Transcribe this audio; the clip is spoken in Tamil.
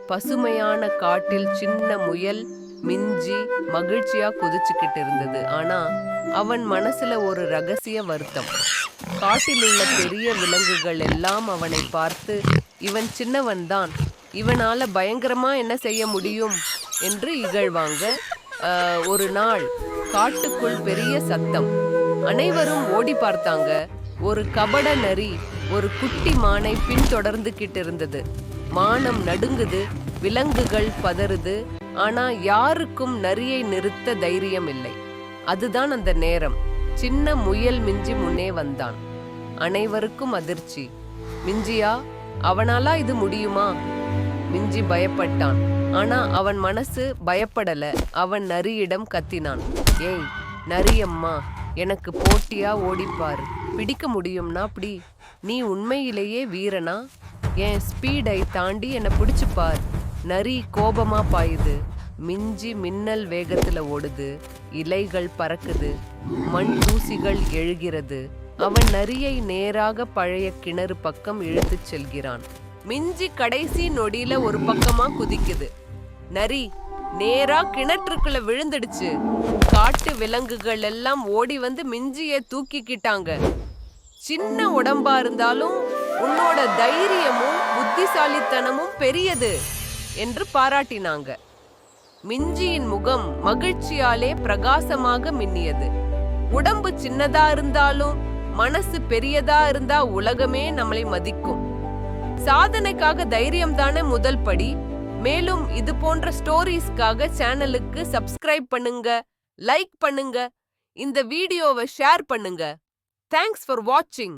பசுமையான காட்டில் சின்ன முயல் மிஞ்சி மகிழ்ச்சியா குதிச்சுக்கிட்டு இருந்தது. ஆனா அவன் மனசுல ஒரு ரகசிய வருத்தம். காட்டில் உள்ள பெரிய விலங்குகள் எல்லாம் அவனை பார்த்து, இவன் சின்னவன்தான், இவனால பயங்கரமா என்ன செய்ய முடியும் என்று இகழ்வாங்க. ஒரு நாள் காட்டுக்குள் பெரிய சத்தம். அனைவரும் ஓடி பார்த்தாங்க. ஒரு கபட நரி ஒரு குட்டி மானை பின்தொடர்ந்துகிட்டு இருந்தது. மானம் நடுங்குது, விலங்குகள் பதறுது. ஆனா யாருக்கும் நரியை நிறுத்த தைரியம் இல்லை. அதுதான் அந்த நேரம் சின்ன முயல் மிஞ்சி முன்னே வந்தான். அனைவருக்கும் அதிர்ச்சி. மிஞ்சியா? அவனாலா இது முடியுமா? மிஞ்சி பயப்பட்டான். ஆனா அவன் மனசு பயப்படல. அவன் நரியிடம் கத்தினான். ஏய் நரியம்மா, எனக்கு போட்டியா ஓடிப்பாரு, பிடிக்க முடியும்னா அப்படி. நீ உண்மையிலேயே வீரனா? என் ஸ்பீடை தாண்டி என்னை பிடிச்சுப்பார். நரி கோபமா பாயுது. மிஞ்சி மின்னல் வேகத்துல ஓடுது. இலைகள் பறக்குது, மண் தூசிகள் எழுகிறது. அவன் நரியை நேராக பழைய கிணறு பக்கம் இழுத்துச் செல்கிறான். மிஞ்சி கடைசி நொடியில ஒரு பக்கமா குதிக்குது. நரி நேரா கிணற்றுக்குள்ள விழுந்துடுச்சு. காட்டு விலங்குகள் எல்லாம் ஓடி வந்து மிஞ்சிய தூக்கிக்கிட்டாங்க. சின்ன உடம்பா இருந்தாலும் உன்னோட தைரியமும் புத்திசாலித்தனமும் பெரியது என்று பாராட்டினாங்க. மிஞ்சியின் முகம் மகிழ்ச்சியாலே பிரகாசமாக மின்னியது. உடம்பு சின்னதா இருந்தாலும் மனசு பெரியதா இருந்தா உலகமே நம்மளை மதிக்கும். சாதனைக்காக தைரியம் தானே முதல் படி. மேலும் இது போன்ற ஸ்டோரிஸ்க்காக சேனலுக்கு சப்ஸ்கிரைப் பண்ணுங்க, லைக் பண்ணுங்க, இந்த வீடியோவை ஷேர் பண்ணுங்க. தேங்க்ஸ் ஃபார் வாட்சிங்.